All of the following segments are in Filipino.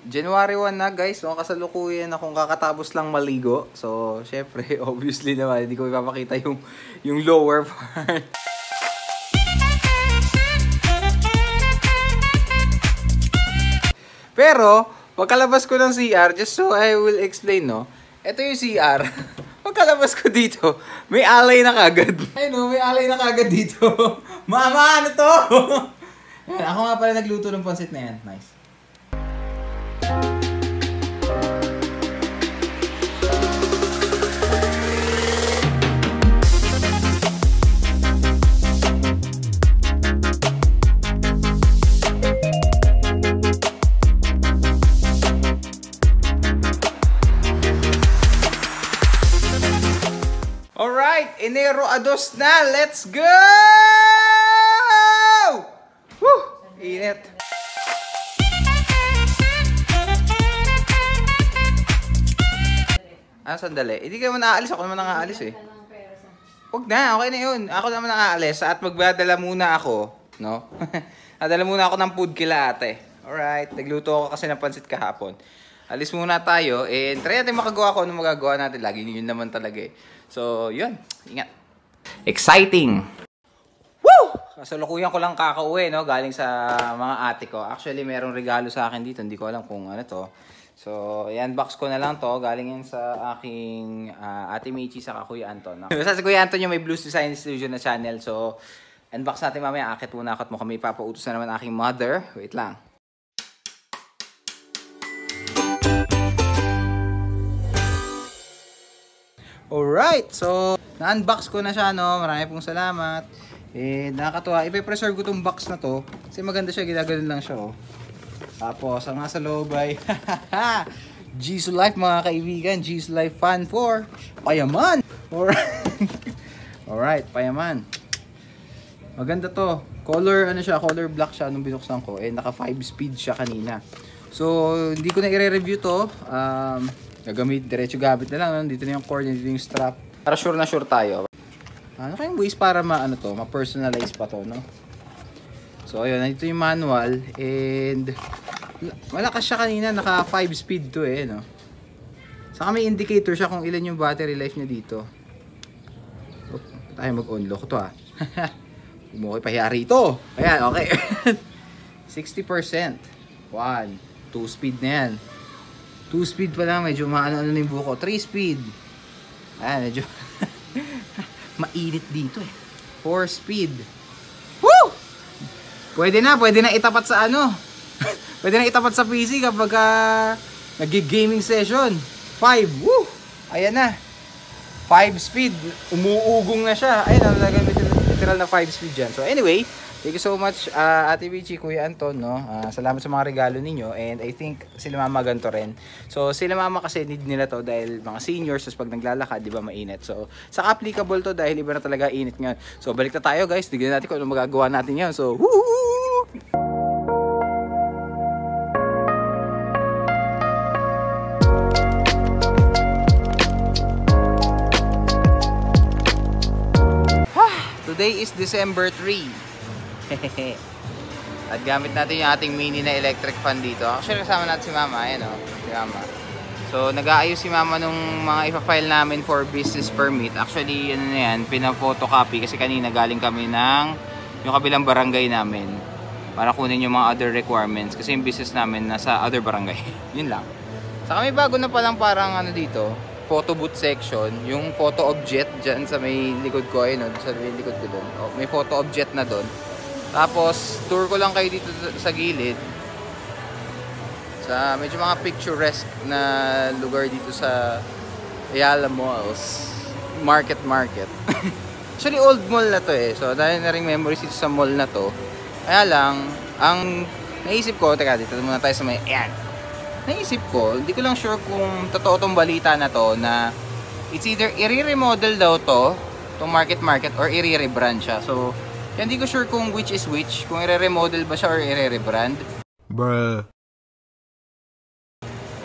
January 1 na guys, so kasalukuyan akong kakatapos lang maligo. So, syempre, obviously naman, hindi ko ipapakita yung lower part. Pero, pagkalabas ko ng CR, just so I will explain, no? Ito yung CR. Pagkalabas ko dito, may alay na kagad. Ayun, no, may alay na kagad dito. Mama, ano to? Ako nga pala nagluto ng pansit na yan. Nice. Alright, Enero 2 na. Let's go! Woo! Init. Ah, sandali. Hindi ka naman naaalis. Ako naman nakaalis eh. Huwag na. Okay na yun. Ako naman nakaalis. At magdadala muna ako. No? Nadala muna ako ng food kila ate. Alright. Nagluto ako kasi ng pansit kahapon. Alis muna tayo. And try natin makagawa ko ano magagawa natin. Lagi yun naman talaga eh. So, yun. Ingat. Exciting! Woo! Kasalukuyan ko lang kakauwi, no? Galing sa mga ate ko. Actually, merong regalo sa akin dito. Hindi ko alam kung ano to. So, i-unbox ko na lang to. Galing yan sa aking ate Michi sa Kuya Anton. Basta si Kuya Anton yung may Blues Design Studio na channel. So, unbox natin mamaya. Akit muna akit mo kami. Papautos na naman aking mother. Wait lang. Alright, so na-unbox ko na siya, no? Marami pong salamat. Eh, nakakatuwa. Ipe-preserve ko tong box na to kasi maganda siya, ginaganon lang siya, oh. Tapos, ang nasa loob ay Jisoo Life, mga kaibigan. Jisoo Life Fan 4 Payaman. Alright, Payaman. Maganda to. Color, ano siya, color black siya nung binuksan ko. Eh, naka 5 speed siya kanina. So, hindi ko na i-review to. Gagamit, diretso gamit na lang. No? Dito na yung cord, dito yung strap. Para sure na sure tayo. Ano kayong ways para ma-personalize pa to, no? So, ayun, nandito yung manual. And, malakas siya kanina. Naka 5 speed to eh, no? Saka may indicator siya kung ilan yung battery life niya dito. Oh, tayo mag-unlock to, ah. Umukay pahiyari ito. Ayan, okay. 60%. 1, 2 speed na yan. 2 speed pa lang, medyo maano-ano na yung buko. 3 speed. Ayan, medyo mainit dito eh. 4 speed. Woo! Pwede na itapat sa ano. Pwede na itapat sa PC kapag nag-gaming session. 5, woo! Ayan na. 5 speed. Umuugong na siya. Ayan, literal na 5 speed dyan. So anyway, thank you so much, Ate Michi, Kuya Anton, no? Salamat sa mga regalo ninyo. And I think sila mama ganito rin. So, sila mama kasi need nila to dahil mga seniors, tapos pag naglalakad, di ba, mainit. So, saka applicable to dahil iba na talaga init ngayon. So, balik na tayo, guys. Tignan natin kung ano magagawa natin ngayon. So, woo! Today is December 3. At gamit natin yung ating mini na electric fan dito. Actually, kasama natin si Mama. Ayan, o. Si Mama. So, nag-aayos si Mama nung mga ipa-file namin for business permit. Actually, ano na yan, pina-photocopy kasi kanina galing kami ng yung kabilang barangay namin para kunin yung mga other requirements kasi yung business namin nasa other barangay. Yun lang. Saka may bago na palang parang ano dito, photo booth section. Yung photo object dyan sa may likod ko. Ayun, sa may likod ko doon. Oh, may photo object na doon. Tapos, tour ko lang kayo dito sa gilid. Sa medyo mga picturesque na lugar dito sa Ayala Malls. Market. Actually, old mall na to eh. So, dahil na rin memories dito sa mall na to. Kaya lang, ang naisip ko, teka, dito muna tayo sa may, ayan. Naisip ko, hindi ko lang sure kung totoo tong balita na to na it's either i-remodel daw to, tong market, or i-rebrand siya. So, hindi ko sure kung which is which, kung i-remodel ba siya or i-rebrand. Bruh.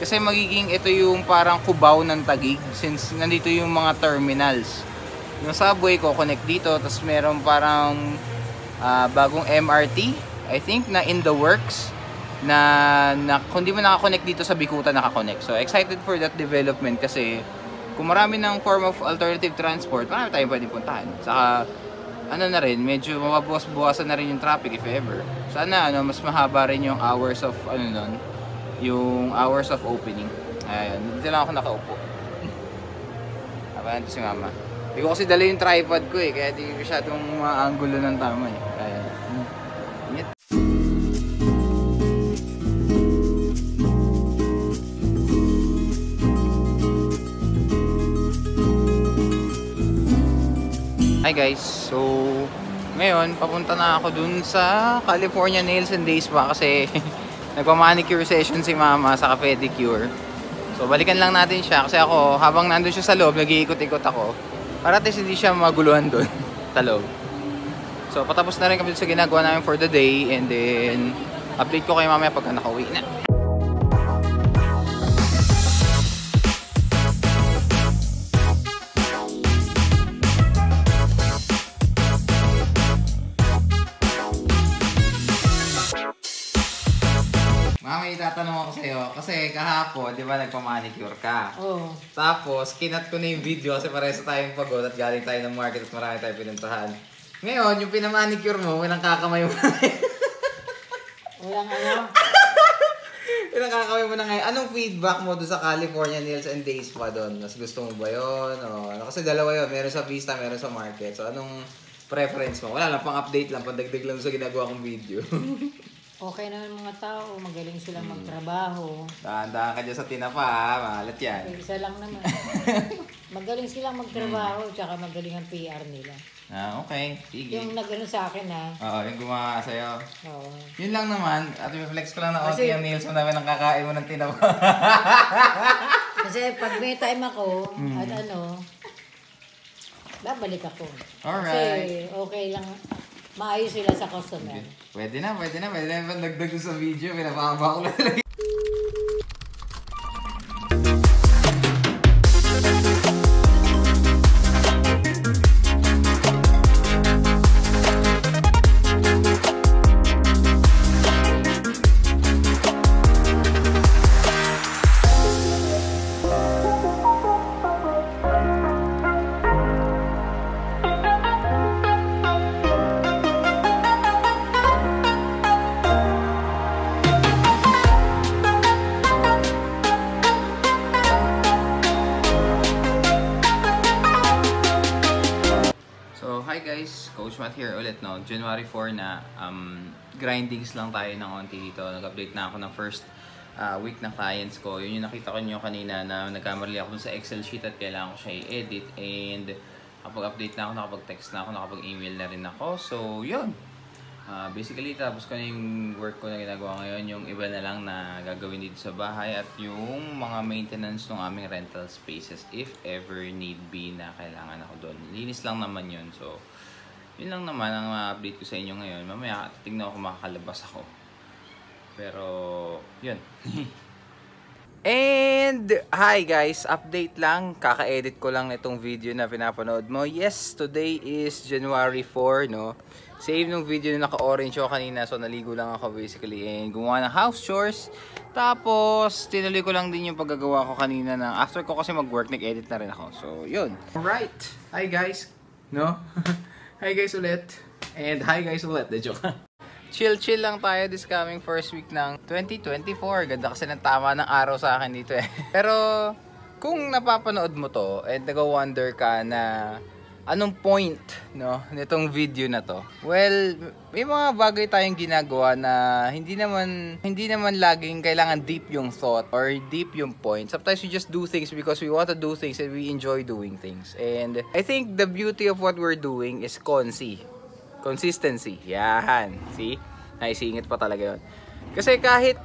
Kasi magiging ito yung parang Cubao ng Taguig since nandito yung mga terminals. Yung subway ko connect dito, tapos meron parang bagong MRT, I think, na in the works. na kung di mo nakakonect dito sa Bicutan, nakakonect. So excited for that development kasi kung marami ng form of alternative transport, marami tayong pwedeng puntahan. Saka ano na rin, medyo mababawas-bawasan na rin yung traffic if ever. Sana ano, mas mahaba rin yung hours of ano nun, yung hours of opening. Ayun, dito lang ako nakaupo. Abangan to si mama. Hindi ko kasi dala yung tripod ko eh, kaya di masyadong maanggulo ng tama eh. Ayun. Ingat. Hi guys, so ngayon papunta na ako dun sa California Nails and Day Spa kasi nagpa-manicure session si mama sa pedicure. So balikan lang natin siya kasi ako habang nandun siya sa loob nag-iikot-ikot ako para at least hindi siya maguluhan dun sa loob. So patapos na rin kami sa ginagawa namin for the day and then update ko kayo mamaya pagka nakauwi na. May tatanong ako sa'yo, kasi kahapon, di ba, nagpa-manicure ka? Oo. Tapos, kinat ko na yung video kasi parehas tayong pagod at galing tayo ng market at marami tayong pinuntahan. Ngayon, yung pinamanicure mo, walang kakamay mo na ngayon. Walang ano? Walang kakamay mo na ngayon. Anong feedback mo doon sa California Nails and Day Spa doon? Mas gusto mo ba yun? O, ano, kasi dalawa yun. Meron sa Vista, meron sa market. So, anong preference mo? Wala lang, pang-update lang, pandagdag lang sa ginagawa kong video. Okay naman mga tao, magaling silang magtrabaho. Dahan-dahan ka dyan sa tinapa ha, mahalat yan. Okay, isa lang naman. Magaling silang magtrabaho, tsaka magaling ang PR nila. Ah, okay. Sige. Yung nag-ano sa akin ha. Oo, yung gumawa sa'yo. Oo. Yun lang naman, at reflex ko lang na okay ang nails mo namin ang kakain mo ng tinapa. Kasi pag may time ako, at ano, babalik ako. Alright. Kasi okay lang, maayos sila sa customer. Okay. Pwede na. Pwede na dagdag sa video. Pinapahaba ko na talaga. Coach Matt here ulit, no? January 4 na, grindings lang tayo ng onti dito. Nag-update na ako ng first week ng clients ko. Yun yung nakita ko nyo kanina na nagkamali ako sa Excel sheet at kailangan ko siya i-edit. And nakapag-update na ako, nakapag-text na ako, nakapag-email na rin ako. So, yun. Basically, tapos ko na yung work ko na ginagawa ngayon. Yung iba na lang na gagawin dito sa bahay at yung mga maintenance ng aming rental spaces if ever need be na kailangan ako doon. Linis lang naman yun. So, yun lang naman ang ma-update ko sa inyo ngayon. Mamaya, tignan ko kung makakalabas ako. Pero, yun. And, hi guys! Update lang. Kaka-edit ko lang itong video na pinapanood mo. Yes, today is January 4, no? Save nung video na naka-orange ako kanina. So, naligo lang ako basically. And gumawa ng house chores. Tapos, tinuloy ko lang din yung paggagawa ko kanina na after ko kasi mag-work, nag-edit na rin ako. So, yun. Alright. Hi guys. No? Hi guys ulit. And hi guys ulit. De joke. Chill lang tayo this coming first week ng 2024. Ganda kasi ng tama ng araw sa akin dito eh. Pero, kung napapanood mo to and nag-wonder ka na anong point, no, nitong video na to? Well, may mga bagay tayong ginagawa na hindi naman laging kailangan deep yung thought or deep yung point. Sometimes we just do things because we want to do things and we enjoy doing things. And I think the beauty of what we're doing is consistency. Yan. See? Naisingit pa talaga yun. Kasi kahit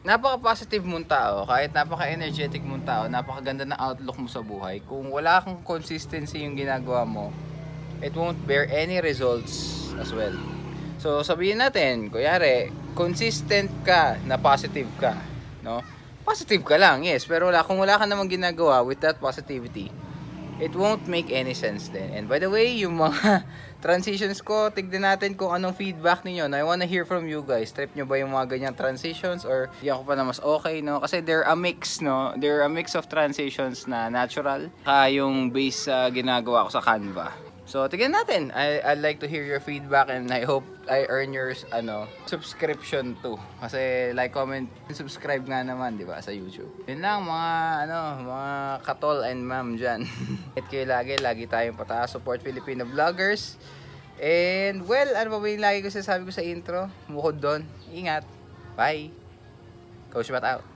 napaka-positive mong tao, kahit napaka-energetic mong tao, napakaganda na outlook mo sa buhay, kung wala kang consistency yung ginagawa mo, it won't bear any results as well. So, sabihin natin, kunyari, consistent ka na positive ka, no? Positive ka lang, yes, pero kung wala ka namang ginagawa with that positivity, it won't make any sense then. And by the way, yung mga transitions ko, tignan natin kung anong feedback ninyo. I wanna hear from you guys. Trip nyo ba yung mga ganyang transitions or di ako pa na mas okay, no? Kasi they're a mix, no? They're a mix of transitions na natural yung base ginagawa ko sa Canva. So, tignan natin. I'd like to hear your feedback and I hope I earn your subscription too. Kasi like, comment, subscribe nga naman, di ba, sa YouTube. Yun lang mga katol and ma'am dyan. At kayo lagi tayong pataas. Support Filipino vloggers. And well, ano pa ba yung lagi ko sasabi ko sa intro? Bukod doon, ingat. Bye. Coach Matt out.